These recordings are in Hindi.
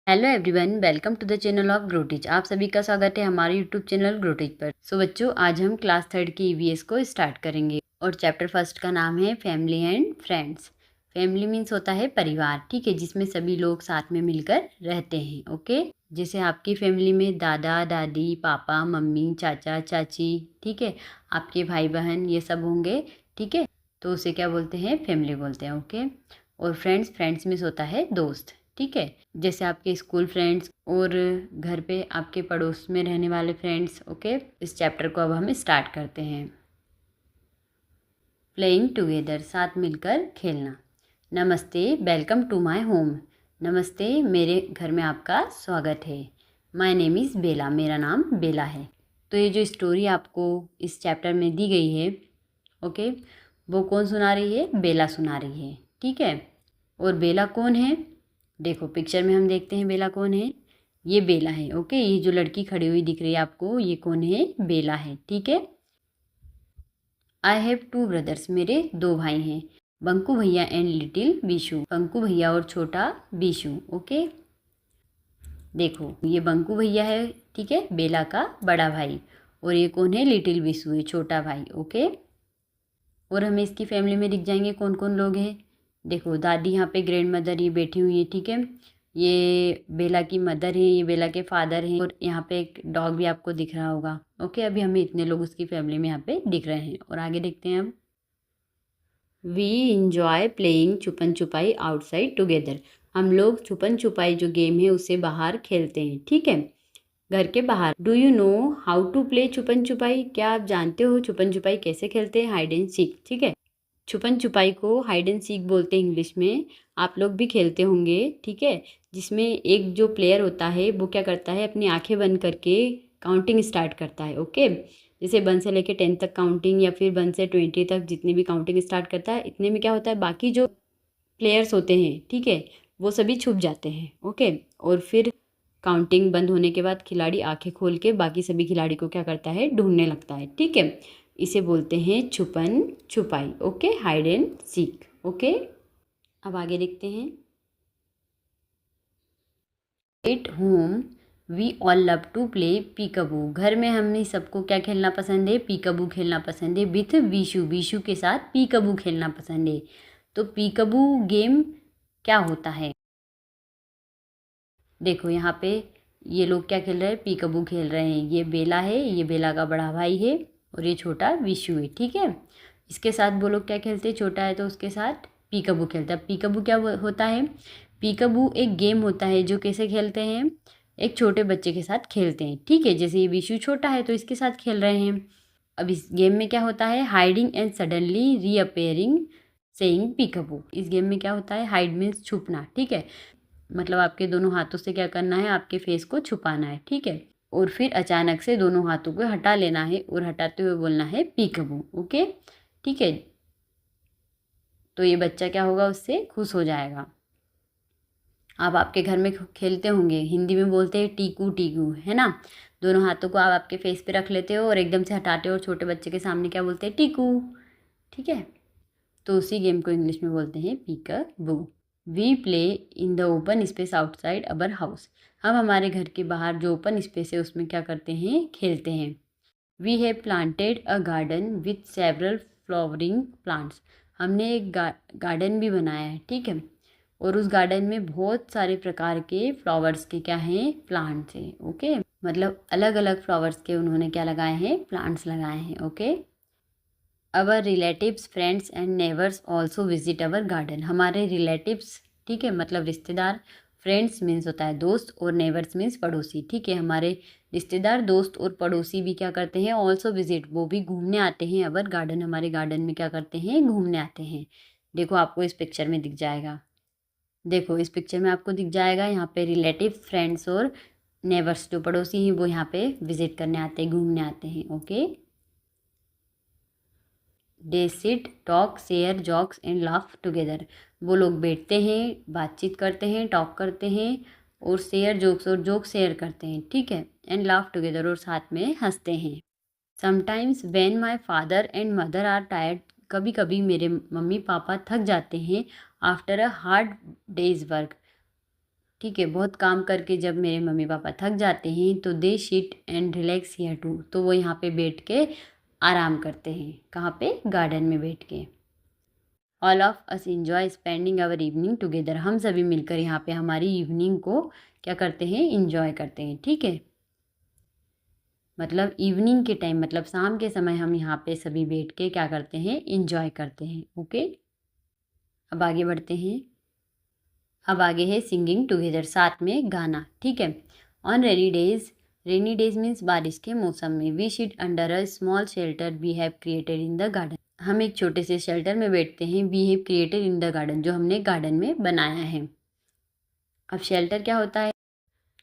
Hello everyone, welcome to the channel of Grotiz. आप सभी का स्वागत है हमारे यूट्यूब चैनल ग्रोटिज पर। सो बच्चों, आज हम क्लास 3 की ईवीएस को स्टार्ट करेंगे और चैप्टर फर्स्ट का नाम है family and friends. Family means होता है परिवार, ठीक है, जिसमें सभी लोग साथ में मिलकर रहते हैं। ओके, जैसे आपकी फैमिली में दादा दादी, पापा मम्मी, चाचा चाची, ठीक है, आपके भाई बहन, ये सब होंगे, ठीक है, तो उसे क्या बोलते हैं? फैमिली बोलते हैं। ओके, और फ्रेंड्स मीन्स होता है दोस्त, ठीक है, जैसे आपके स्कूल फ्रेंड्स और घर पे आपके पड़ोस में रहने वाले फ्रेंड्स। ओके, इस चैप्टर को अब हम स्टार्ट करते हैं। प्लेइंग टुगेदर, साथ मिलकर खेलना। नमस्ते, वेलकम टू माय होम। नमस्ते, मेरे घर में आपका स्वागत है। माय नेम इज़ बेला, मेरा नाम बेला है। तो ये जो स्टोरी आपको इस चैप्टर में दी गई है, ओके, वो कौन सुना रही है? बेला सुना रही है, ठीक है। और बेला कौन है? देखो पिक्चर में हम देखते हैं बेला कौन है। ये बेला है। ओके, ये जो लड़की खड़ी हुई दिख रही है आपको, ये कौन है? बेला है, ठीक है। आई हैव 2 ब्रदर्स, मेरे 2 भाई हैं। बंकू भैया एंड लिटिल बीशू, बंकू भैया और छोटा बीशू। ओके, देखो ये बंकू भैया है, ठीक है, बेला का बड़ा भाई, और ये कौन है? लिटिल बीशू है, छोटा भाई। ओके, और हमें इसकी फैमिली में दिख जाएंगे कौन कौन लोग हैं। देखो दादी यहाँ पे ग्रैंड मदर ये बैठी हुई है, ठीक है, ये बेला की मदर है, ये बेला के फादर हैं, और यहाँ पे एक डॉग भी आपको दिख रहा होगा। ओके, अभी हमें इतने लोग उसकी फैमिली में यहाँ पे दिख रहे हैं, और आगे देखते हैं अब। वी इंजॉय प्लेइंग छुपन छुपाई आउटसाइड टुगेदर, हम लोग छुपन छुपाई जो गेम है उसे बाहर खेलते हैं, ठीक है, घर के बाहर। Do you know how to play chhupan chhupai, क्या आप जानते हो छुपन छुपाई कैसे खेलते हैं? हाइड एंड सीक, ठीक है, छुपन छुपाई को हाइड एंड सीक बोलते हैं इंग्लिश में। आप लोग भी खेलते होंगे, ठीक है, जिसमें एक जो प्लेयर होता है वो क्या करता है? अपनी आंखें बंद करके काउंटिंग स्टार्ट करता है। ओके, जैसे 1 से लेके 10 तक काउंटिंग, या फिर 1 से 20 तक जितनी भी काउंटिंग स्टार्ट करता है, इतने में क्या होता है, बाकी जो प्लेयर्स होते हैं, ठीक है, वो सभी छुप जाते हैं। ओके, और फिर काउंटिंग बंद होने के बाद खिलाड़ी आंखें खोल के बाकी सभी खिलाड़ी को क्या करता है? ढूंढने लगता है, ठीक है, इसे बोलते हैं छुपन छुपाई। Okay, hide and seek. Okay, अब आगे देखते हैं। At home we all love to play peekaboo, घर में हमने सबको क्या खेलना पसंद है? पीकबू खेलना पसंद है, विथ बीशू, बीशू के साथ पीकबू खेलना पसंद है। तो पीकबू गेम क्या होता है? देखो यहाँ पे ये लोग क्या खेल रहे हैं? पीकबू खेल रहे हैं। ये बेला है, ये बेला का बड़ा भाई है, और ये छोटा विशु है, ठीक है। इसके साथ वो लोग क्या खेलते हैं? छोटा है तो उसके साथ पीकबू खेलता है। पीकबू क्या होता है? पीकबू एक गेम होता है जो कैसे खेलते हैं? एक छोटे बच्चे के साथ खेलते हैं, ठीक है, जैसे ये विशु छोटा है तो इसके साथ खेल रहे हैं। अब इस गेम में क्या होता है? Hiding and suddenly reappearing saying peekaboo. इस गेम में क्या होता है? हाइड मीन्स छुपना, ठीक है, मतलब आपके दोनों हाथों से क्या करना है? आपके फेस को छुपाना है, ठीक है, और फिर अचानक से दोनों हाथों को हटा लेना है, और हटाते हुए बोलना है पीकबू। ओके, ठीक है, तो ये बच्चा क्या होगा? उससे खुश हो जाएगा। आप आपके घर में खेलते होंगे, हिंदी में बोलते हैं टीकू टीकू, है ना। दोनों हाथों को आप आपके फेस पे रख लेते हो और एकदम से हटाते हो, और छोटे बच्चे के सामने क्या बोलते हैं? टीकू, ठीक है, तो उसी गेम को इंग्लिश में बोलते हैं peekaboo. We play in the open space outside our house, हम हमारे घर के बाहर जो ओपन स्पेस है उसमें क्या करते हैं? खेलते हैं। We have planted a garden with several flowering plants, हमने एक गार्डन भी बनाया है, ठीक है, और उस गार्डन में बहुत सारे प्रकार के फ्लावर्स के क्या हैं? प्लांट्स हैं। ओके, मतलब अलग अलग फ्लावर्स के उन्होंने क्या लगाए हैं? प्लांट्स लगाए हैं। Okay, our relatives friends and neighbours also visit our garden, हमारे रिलेटिव्स, ठीक है, मतलब रिश्तेदार, फ्रेंड्स मीन्स होता है दोस्त, और नेबर्स मीन्स पड़ोसी, ठीक है, हमारे रिश्तेदार, दोस्त और पड़ोसी भी क्या करते हैं? ऑल्सो विजिट, वो भी घूमने आते हैं अवर गार्डन, हमारे गार्डन में क्या करते हैं? घूमने आते हैं। देखो आपको इस पिक्चर में दिख जाएगा, देखो इस पिक्चर में आपको दिख जाएगा, यहाँ पे रिलेटिव फ्रेंड्स और नेबर्स जो पड़ोसी हैं वो यहाँ पे विजिट करने आते हैं, घूमने आते हैं। Okay, they sit talk share jokes and laugh together, वो लोग बैठते हैं, बातचीत करते हैं, टॉक करते हैं, और शेयर जोक्स, और जोक शेयर करते हैं, ठीक है, एंड लाफ टुगेदर, और साथ में हंसते हैं। Sometimes when my father and mother are tired, कभी कभी मेरे मम्मी पापा थक जाते हैं, after a hard day's work, ठीक है, बहुत काम करके जब मेरे मम्मी पापा थक जाते हैं तो they sit and relax here too, तो वो यहाँ पे बैठ के आराम करते हैं। कहाँ पे? गार्डन में बैठ के। All of us enjoy spending our evening together, हम सभी मिलकर यहाँ पे हमारी इवनिंग को क्या करते हैं? इंजॉय करते हैं। ठीक है, मतलब इवनिंग के टाइम मतलब शाम के समय हम यहाँ पे सभी बैठ के क्या करते हैं? इंजॉय करते हैं। ओके, अब आगे बढ़ते हैं। अब आगे है सिंगिंग टुगेदर, साथ में गाना। ठीक है, ऑन रेनी डेज मीन्स बारिश के मौसम में, we sit under a small shelter we have created in the garden, हम एक छोटे से शेल्टर में बैठते हैं। We have created in the garden, जो हमने गार्डन में बनाया है। अब शेल्टर क्या होता है?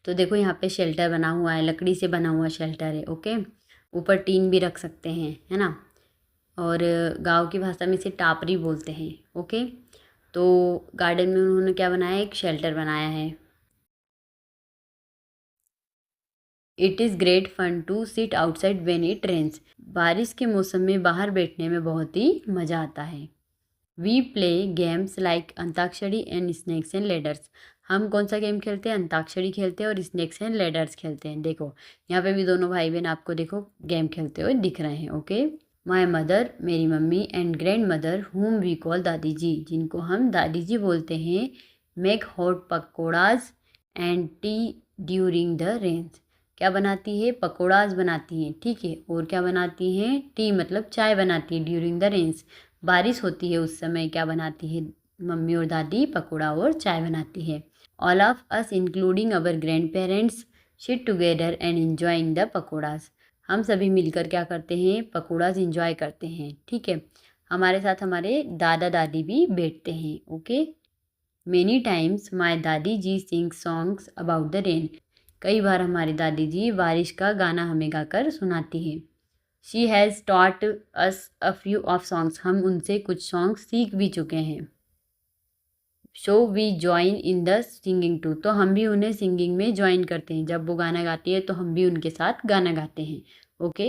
तो देखो यहाँ पे शेल्टर बना हुआ है, लकड़ी से बना हुआ शेल्टर है। ओके, ऊपर टीन भी रख सकते हैं, है ना। और गांव की भाषा में इसे टापरी बोलते हैं। ओके, तो गार्डन में उन्होंने क्या बनाया? एक शेल्टर बनाया है। It is great fun to sit outside when it rains, बारिश के मौसम में बाहर बैठने में बहुत ही मज़ा आता है। We play games like antakshari and snakes and ladders, हम कौन सा गेम खेलते हैं? अंताक्षरी खेलते हैं और स्नैक्स एंड लेडर्स खेलते हैं। देखो यहाँ पे भी दोनों भाई बहन आपको देखो गेम खेलते हुए दिख रहे हैं। ओके, माई मदर, मेरी mummy, and grandmother whom we call dadi ji, जिनको हम दादी जी बोलते हैं, make hot pakoras and tea during the rains, क्या बनाती है? पकौड़ाज बनाती हैं। ठीक है, और क्या बनाती हैं? टी मतलब चाय बनाती है। ड्यूरिंग द रेन्स, बारिश होती है उस समय क्या बनाती है मम्मी और दादी? पकौड़ा और चाय बनाती है। All of us including our grand parents sit together and enjoying the pakoras, हम सभी मिलकर क्या करते हैं? पकौड़ाज इंजॉय करते हैं। ठीक है, हमारे साथ हमारे दादा दादी भी बैठते हैं। Okay, many times my dadi ji sing songs about the rain, कई बार हमारी दादी जी बारिश का गाना हमें गाकर सुनाती हैं। She has taught us a few of songs, हम उनसे कुछ सॉन्ग सीख भी चुके हैं। So we join in the singing too, तो हम भी उन्हें सिंगिंग में ज्वाइन करते हैं। जब वो गाना गाती है तो हम भी उनके साथ गाना गाते हैं। ओके,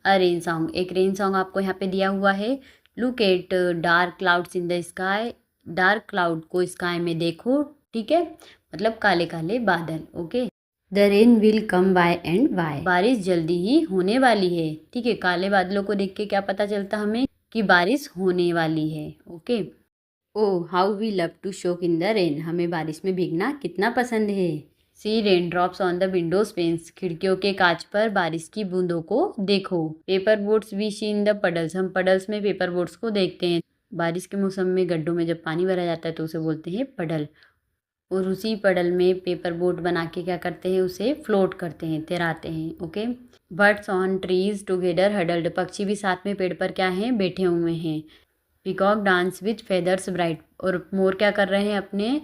अ रेन सॉन्ग, एक रेन सॉन्ग आपको यहाँ पे दिया हुआ है। Look at dark clouds in the sky, dark cloud को स्काई में देखो। ठीक है, मतलब काले काले बादल। Okay, the rain will come by and by, बारिश जल्दी ही होने वाली है। ठीक है, काले बादलों को देख के क्या पता चलता हमें? कि बारिश होने वाली है। Okay, oh how we love to soak in the rain, हमें बारिश में भीगना कितना पसंद है। See rain drops on the windows panes, खिड़कियों के कांच पर बारिश की बूंदों को देखो। Paper boats we see in the puddles, हम पडल्स में पेपर बोट्स को देखते हैं। बारिश के मौसम में गड्ढों में जब पानी भरा जाता है तो उसे बोलते हैं पडल। और उसी पडल में पेपर बोट बना के क्या करते हैं? उसे फ्लोट करते हैं, तैराते हैं। Okay, birds on trees together huddled, पक्षी भी साथ में पेड़ पर क्या हैं? बैठे हुए हैं। Peacock dance with feathers bright, और मोर क्या कर रहे हैं? अपने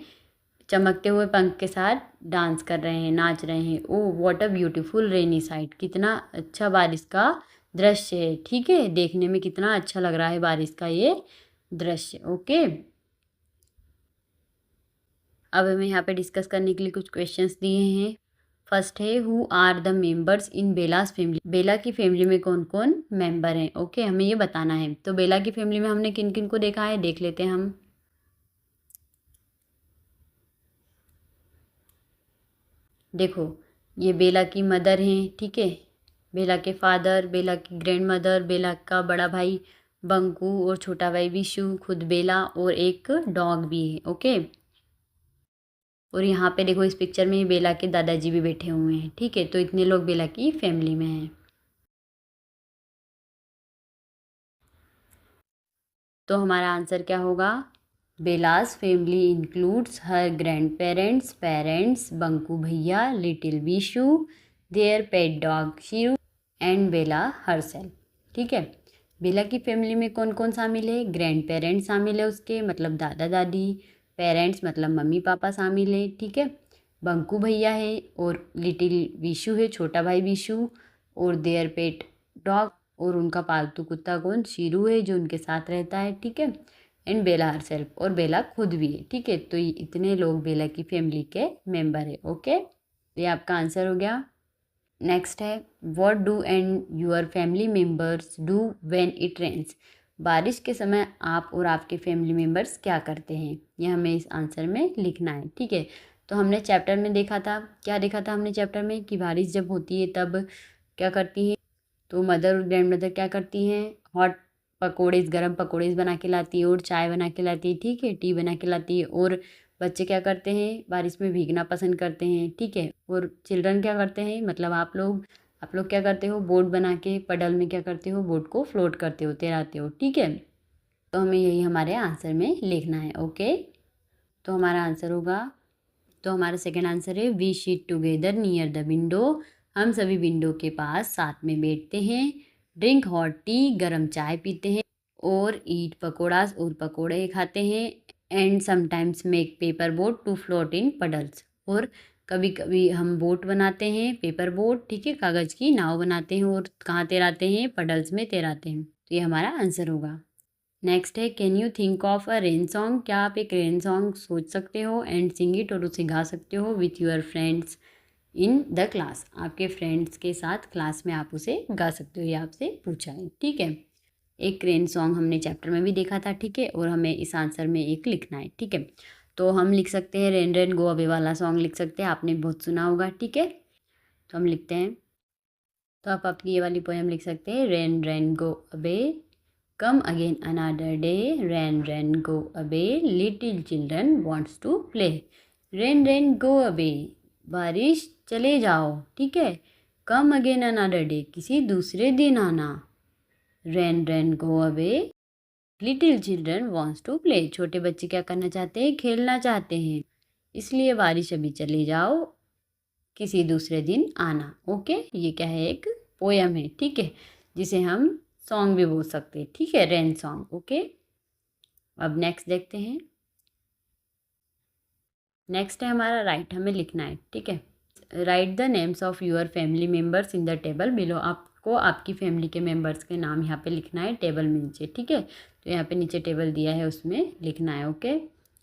चमकते हुए पंख के साथ डांस कर रहे हैं, नाच रहे हैं। Oh what a beautiful rainy site, कितना अच्छा बारिश का दृश्य है। ठीक है, देखने में कितना अच्छा लग रहा है बारिश का ये दृश्य। ओके, अब हमें यहाँ पे डिस्कस करने के लिए कुछ क्वेश्चंस दिए हैं। फर्स्ट है who are the members in Bela's family, Bela की फैमिली में कौन कौन मेंबर हैं? ओके, हमें ये बताना है। तो बेला की फैमिली में हमने किन किन को देखा है, देख लेते हैं हम। देखो ये बेला की मदर हैं। ठीक है, बेला के फादर, बेला की ग्रैंड मदर, बेला का बड़ा भाई बंकू और छोटा भाई विशु, खुद बेला और एक डॉग भी है। ओके, और यहाँ पे देखो इस पिक्चर में बेला के दादाजी भी बैठे हुए हैं। ठीक है, तो इतने लोग बेला की फैमिली में हैं। तो हमारा आंसर क्या होगा? Bela's family includes her grandparents, parents, Banku bhaiya, little Vishu, their pet dog Shiru and Bela herself. ठीक है, बेला की फैमिली में कौन कौन शामिल है? ग्रैंड पेरेंट्स शामिल है उसके, मतलब दादा दादी, पेरेंट्स मतलब मम्मी पापा शामिल है। ठीक है, बंकू भैया है और लिटिल विशु है, छोटा भाई विशु, और देयर पेट डॉग, और उनका पालतू कुत्ता कौन? शीरू है, जो उनके साथ रहता है। ठीक है, एंड बेला हरसेल्फ, और बेला खुद भी है। ठीक है, तो ये इतने लोग बेला की फैमिली के मेंबर है। ओके, ये आपका आंसर हो गया। नेक्स्ट है what do and your family members do when it rains, बारिश के समय आप और आपके फैमिली मेम्बर्स क्या करते हैं, ये हमें इस आंसर में लिखना है। ठीक है, तो हमने चैप्टर में देखा था, क्या देखा था हमने चैप्टर में कि बारिश जब होती है तब क्या करती हैं, तो मदर और ग्रैंड मदर क्या करती हैं, हॉट पकौड़ेज, गरम पकौड़ेज बना के लाती है और चाय बना के लाती है। ठीक है, टी बना के लाती है। और बच्चे क्या करते हैं, बारिश में भीगना पसंद करते हैं। ठीक है, और चिल्ड्रन क्या करते हैं, मतलब आप लोग क्या करते हो, बोट बना के पडल में क्या करते हो, बोट को फ्लोट करते हो, तैराते हो। ठीक है, तो हमें यही हमारे आंसर में लिखना है। ओके, तो हमारा आंसर होगा, तो हमारा सेकंड आंसर है we sit together near the window. हम सभी विंडो के पास साथ में बैठते हैं। ड्रिंक हॉट टी, गरम चाय पीते हैं। और ईट पकौड़ास, और पकौड़े खाते हैं। And sometimes make paper boat to float in puddles, और कभी कभी हम बोट बनाते हैं, पेपर बोट। ठीक है, कागज़ की नाव बनाते हैं और कहाँ तैराते हैं, पडल्स में तैराते हैं। तो ये हमारा आंसर होगा। नेक्स्ट है can you think of a rain song. क्या आप एक रेन सॉन्ग सोच सकते हो एंड सिंग इट, और उसे गा सकते हो with your friends in the class. आपके फ्रेंड्स के साथ क्लास में आप उसे गा सकते हो, ये आपसे पूछा है। ठीक है, एक रेन सॉन्ग हमने चैप्टर में भी देखा था। ठीक है, और हमें इस आंसर में एक लिखना है। ठीक है, तो हम लिख सकते हैं रेन रेन गो अवे वाला सॉन्ग लिख सकते हैं, आपने बहुत सुना होगा। ठीक है, तो हम लिखते हैं, तो आप अपनी ये वाली पोएम लिख सकते हैं, rain rain go away, come again another day, rain rain go away, little children wants to play. Rain rain go away, बारिश चले जाओ। ठीक है, कम अगेन अनदर डे, किसी दूसरे दिन आना। Rain rain go away, little children wants to play, छोटे बच्चे क्या करना चाहते हैं, खेलना चाहते हैं, इसलिए बारिश अभी चले जाओ, किसी दूसरे दिन आना। ओके, ये क्या है, एक पोयम है। ठीक है, जिसे हम सॉन्ग भी बोल सकते हैं। ठीक है, रेन सॉन्ग। ओके, अब नेक्स्ट देखते हैं। नेक्स्ट है हमारा राइट, हमें लिखना है। ठीक है, right the names of your family members in the table below. आपको आपकी फैमिली के मेम्बर्स के नाम यहाँ पे लिखना है टेबल में नीचे। ठीक है, तो यहाँ पे नीचे टेबल दिया है, उसमें लिखना है। ओके,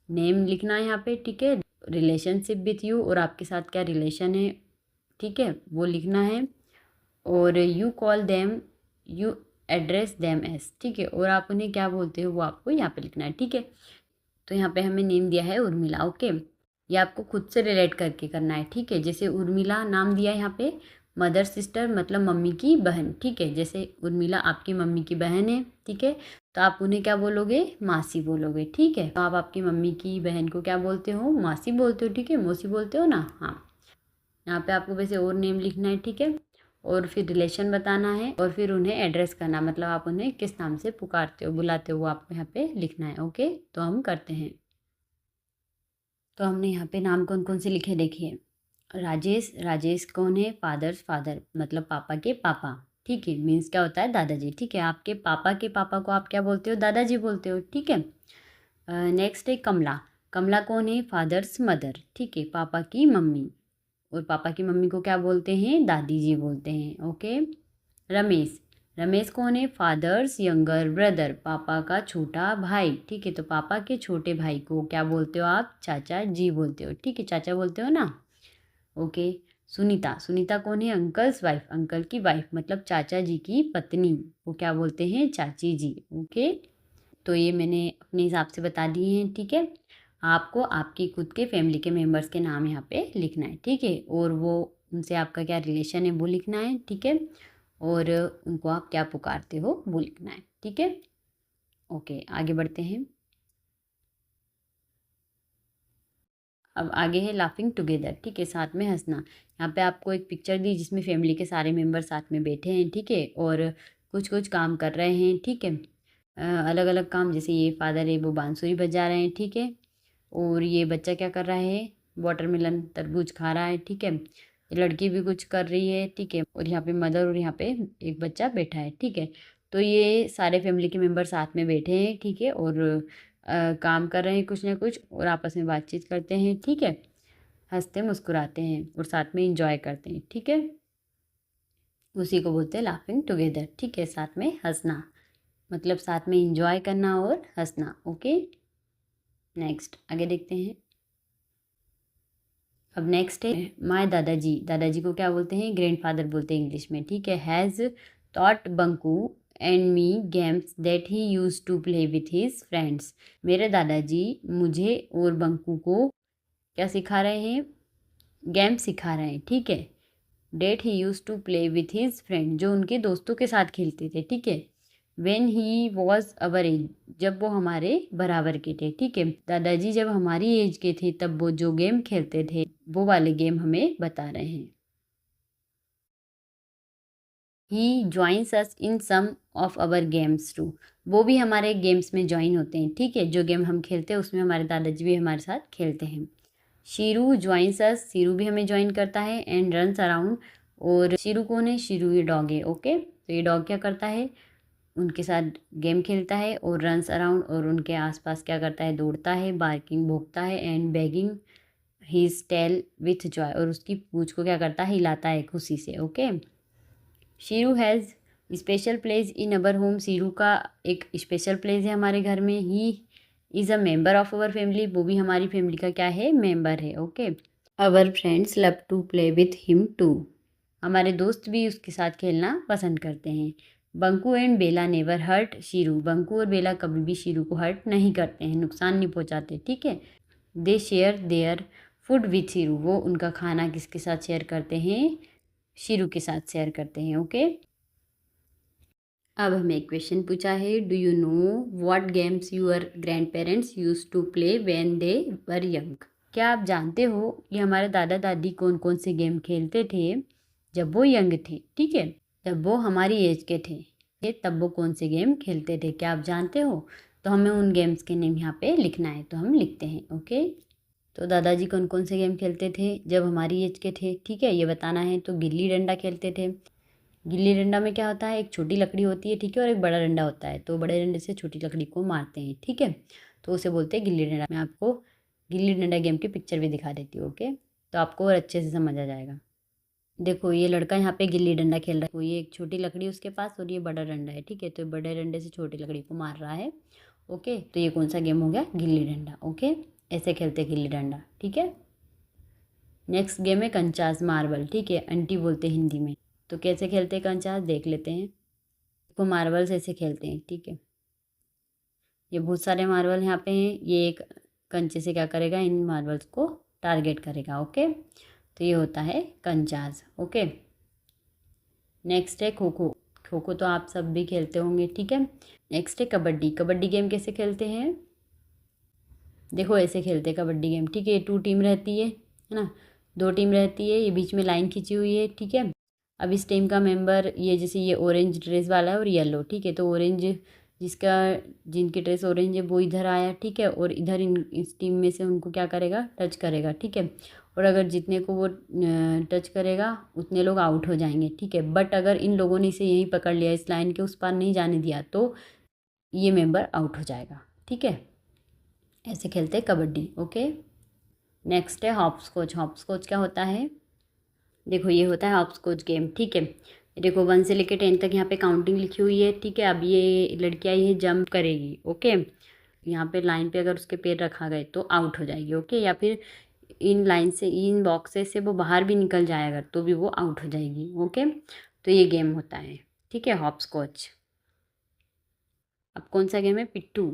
नेम लिखना है यहाँ पे। ठीक है, रिलेशनशिप विथ यू, और आपके साथ क्या रिलेशन है, ठीक है, वो लिखना है। और you call them, you address them S. ठीक है, और आप उन्हें क्या बोलते हो वो आपको यहाँ पे लिखना है। ठीक है, तो यहाँ पे हमें नेम दिया है उर्मिला। ओके, ये आपको खुद से रिलेट करके करना है। ठीक है, जैसे उर्मिला नाम दिया है यहाँ पे, मदर सिस्टर मतलब मम्मी की बहन। ठीक है, जैसे उर्मिला आपकी मम्मी की बहन है। ठीक है, तो आप उन्हें क्या बोलोगे, मासी बोलोगे। ठीक है, तो आप आपकी मम्मी की बहन को क्या बोलते हो, मासी बोलते हो। ठीक है, मौसी बोलते हो ना। हाँ, यहाँ पे आपको वैसे और नेम लिखना है। ठीक है, और फिर रिलेशन बताना है, और फिर उन्हें एड्रेस करना, मतलब आप उन्हें किस नाम से पुकारते हो, बुलाते हो, वो आपको यहाँ पे लिखना है। ओके, तो हम करते हैं। तो हमने यहाँ पे नाम कौन कौन से लिखे देखिए। राजेश, राजेश कौन है, फादर्स फादर मतलब पापा के पापा। ठीक है, मीन्स क्या होता है, दादाजी। ठीक है, आपके पापा के पापा को आप क्या बोलते हो, दादाजी बोलते हो। ठीक है, नेक्स्ट है कमला। कमला कौन है, फादर्स मदर। ठीक है, पापा की मम्मी, और पापा की मम्मी को क्या बोलते हैं, दादी जी बोलते हैं। ओके, रमेश, रमेश कौन है, फादर्स यंगर ब्रदर, पापा का छोटा भाई। ठीक है, तो पापा के छोटे भाई को क्या बोलते हो आप, चाचा जी बोलते हो। ठीक है, चाचा बोलते हो ना। ओके, सुनीता, सुनीता कौन है, अंकल्स वाइफ, अंकल की वाइफ मतलब चाचा जी की पत्नी, वो क्या बोलते हैं, चाची जी। ओके, तो ये मैंने अपने हिसाब से बता दिए हैं। ठीक है, आपको आपकी खुद के फैमिली के मेम्बर्स के नाम यहाँ पे लिखना है। ठीक है, और वो उनसे आपका क्या रिलेशन है वो लिखना है। ठीक है, और उनको आप क्या पुकारते हो वो लिखना है। ठीक है, ओके, आगे बढ़ते हैं। अब आगे है लाफिंग टुगेदर। ठीक है, साथ में हंसना। यहाँ पे आपको एक पिक्चर दी जिसमें फैमिली के सारे मेंबर साथ में बैठे हैं। ठीक है, और कुछ कुछ काम कर रहे हैं। ठीक है, अलग अलग काम, जैसे ये फादर है वो बांसुरी बजा रहे हैं। ठीक है, और ये बच्चा क्या कर रहा है, वाटरमेलन तरबूज खा रहा है। ठीक है, ये लड़की भी कुछ कर रही है। ठीक है, और यहाँ पे मदर और यहाँ पे एक बच्चा बैठा है। ठीक है, तो ये सारे फैमिली के मेंबर साथ में बैठे हैं। ठीक है, और काम कर रहे हैं कुछ ना कुछ, और आपस में बातचीत करते हैं। ठीक है, हंसते मुस्कुराते हैं और साथ में इंजॉय करते हैं। ठीक है, उसी को बोलते हैं लाफिंग टुगेदर। ठीक है, साथ में हंसना मतलब साथ में इंजॉय करना और हंसना। ओके, नेक्स्ट आगे देखते हैं। अब नेक्स्ट है माय दादाजी। दादाजी को क्या बोलते हैं, ग्रैंडफादर बोलते हैं इंग्लिश में। ठीक है, has taught Bunku and me games that he use to play with his friends. मेरे दादाजी मुझे और बंकू को क्या सिखा रहे हैं? गेम सिखा रहे हैं, ठीक है। That he use to play with his friend, जो उनके दोस्तों के साथ खेलते थे, ठीक है। When he was our age, जब वो हमारे बराबर के थे, ठीक है। दादाजी जब हमारी एज के थे तब वो जो गेम खेलते थे वो वाले गेम हमें बता रहे हैं। He joins us in some of our games too, वो भी हमारे गेम्स में ज्वाइन होते हैं, ठीक है। जो गेम हम खेलते हैं उसमें हमारे दादाजी भी हमारे साथ खेलते हैं। शीरू ज्वाइंस अस, शीरू भी हमें ज्वाइन करता है। एंड रन्स अराउंड, और शीरू कौन है? शीरू ये डॉग है, ओके। तो ये डॉग क्या करता है? उनके साथ गेम खेलता है। और रन्स अराउंड, और उनके आसपास क्या करता है? दौड़ता है, बार्किंग भौंकता है। And wagging his tail with joy, और उसकी पूंछ को क्या करता है? हिलाता है खुशी से, okay. Sheeru has special place in our home, Sheeru का एक स्पेशल प्लेस है हमारे घर में। He is a member of our family, वो भी हमारी फैमिली का क्या है? मेंबर है, okay. Our friends love to play with him too, हमारे दोस्त भी उसके साथ खेलना पसंद करते हैं। Bunku and Bela never hurt Sheeru, Bunku और बेला कभी भी शीरू को हर्ट नहीं करते हैं, नुकसान नहीं पहुंचाते, ठीक है। They share their food with Sheeru, वो उनका खाना किसके साथ शेयर करते हैं? शीरू के साथ शेयर करते हैं, ओके। अब हमें एक क्वेश्चन पूछा है, do you know what games your grandparents used to play when they were young, क्या आप जानते हो कि हमारे दादा दादी कौन कौन से गेम खेलते थे जब वो यंग थे, ठीक है। जब वो हमारी एज के थे तब वो कौन से गेम खेलते थे, क्या आप जानते हो? तो हमें उन गेम्स के नेम यहाँ पे लिखना है, तो हम लिखते हैं, ओके। तो दादाजी कौन कौन से गेम खेलते थे जब हमारी एज के थे, ठीक है, ये बताना है। तो गिल्ली डंडा खेलते थे। गिल्ली डंडा में क्या होता है? एक छोटी लकड़ी होती है, ठीक है, और एक बड़ा डंडा होता है। तो बड़े डंडे से छोटी लकड़ी को मारते हैं, ठीक है। तो उसे बोलते हैं गिल्ली डंडा। मैं आपको गिल्ली डंडा गेम की पिक्चर भी दिखा देती हूँ, ओके, तो आपको और अच्छे से समझ आ जाएगा। देखो ये लड़का यहाँ पे गिल्ली डंडा खेल रहा है, ये एक छोटी लकड़ी उसके पास और ये बड़ा डंडा है, ठीक है। तो बड़े डंडे से छोटी लकड़ी को मार रहा है, ओके। तो ये कौन सा गेम हो गया? गिल्ली डंडा, ओके। ऐसे खेलते गिल्ली डंडा, ठीक है। नेक्स्ट गेम है कंचास मार्बल, ठीक है, अंटी बोलते हैं हिंदी में। तो कैसे खेलते हैं कंचास, देख लेते हैं। देखो मार्बल्स ऐसे खेलते हैं, ठीक है। ये बहुत सारे मार्बल यहाँ पे हैं, ये एक कंचे से क्या करेगा? इन मार्बल्स को टारगेट करेगा, ओके। तो ये होता है कंचास, ओके। नेक्स्ट है खो खो, खो खो तो आप सब भी खेलते होंगे, ठीक है। नेक्स्ट है कबड्डी, कबड्डी गेम कैसे खेलते हैं? देखो ऐसे खेलते हैं कबड्डी गेम, ठीक है। 2 टीम रहती है ना, 2 टीम रहती है, ये बीच में लाइन खींची हुई है, ठीक है। अब इस टीम का मेंबर, ये जैसे ये ऑरेंज ड्रेस वाला है और येलो, ठीक है। तो ऑरेंज जिसका जिनकी ड्रेस ऑरेंज है वो इधर आया, ठीक है, और इधर इस टीम में से उनको क्या करेगा? टच करेगा, ठीक है। और अगर जितने को वो टच करेगा उतने लोग आउट हो जाएंगे, ठीक है। बट अगर इन लोगों ने इसे यहीं पकड़ लिया, इस लाइन के उस पार नहीं जाने दिया, तो ये मेंबर आउट हो जाएगा, ठीक है। ऐसे खेलते हैं कबड्डी, ओके। नेक्स्ट है हॉप स्कॉच, हॉप स्कॉच क्या होता है? देखो ये होता है हॉप स्कॉच गेम, ठीक है। देखो 1 से लेकर 10 तक यहाँ पे काउंटिंग लिखी हुई है, ठीक है। अब ये लड़की आई है, जंप करेगी, ओके। यहाँ पे लाइन पे अगर उसके पैर रखा गए तो आउट हो जाएगी, ओके। या फिर इन लाइन से, इन बॉक्सेस से वो बाहर भी निकल जाए अगर, तो भी वो आउट हो जाएगी, ओके। तो ये गेम होता है, ठीक है, हॉप स्कॉच। अब कौन सा गेम है? पिट्टू,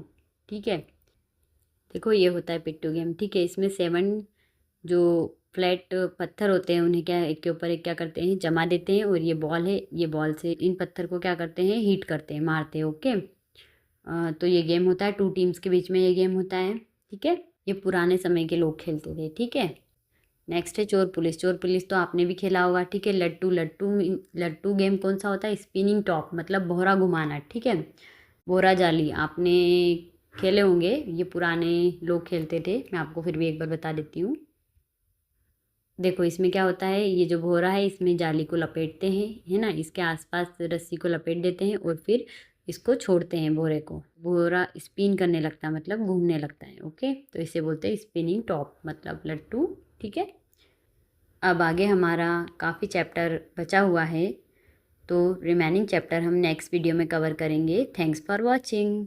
ठीक है। देखो ये होता है पिट्टू गेम, ठीक है। इसमें 7 जो फ्लैट पत्थर होते हैं उन्हें क्या एक के ऊपर एक क्या करते हैं? जमा देते हैं। और ये बॉल है, ये बॉल से इन पत्थर को क्या करते हैं? हीट करते हैं, मारते हैं, ओके। तो ये गेम होता है 2 टीम्स के बीच में ये गेम होता है, ठीक है। ये पुराने समय के लोग खेलते थे, ठीक है। नेक्स्ट है चोर पुलिस, चोर पुलिस तो आपने भी खेला होगा, ठीक है। लट्टू, लट्टू लट्टू गेम कौन सा होता है? स्पिनिंग टॉप, मतलब बोहरा घुमाना, ठीक है। बोहरा जाली आपने खेले होंगे, ये पुराने लोग खेलते थे, मैं आपको फिर भी एक बार बता देती हूँ। देखो इसमें क्या होता है, ये जो भोरा है इसमें जाली को लपेटते हैं, है ना, इसके आसपास रस्सी को लपेट देते हैं और फिर इसको छोड़ते हैं भोरे को। भोरा स्पिन करने लगता है, मतलब घूमने लगता है, ओके। तो इसे बोलते हैं स्पिनिंग टॉप, मतलब लट्टू, ठीक है। अब आगे हमारा काफ़ी चैप्टर बचा हुआ है, तो रिमेनिंग चैप्टर हम नेक्स्ट वीडियो में कवर करेंगे। Thanks for watching.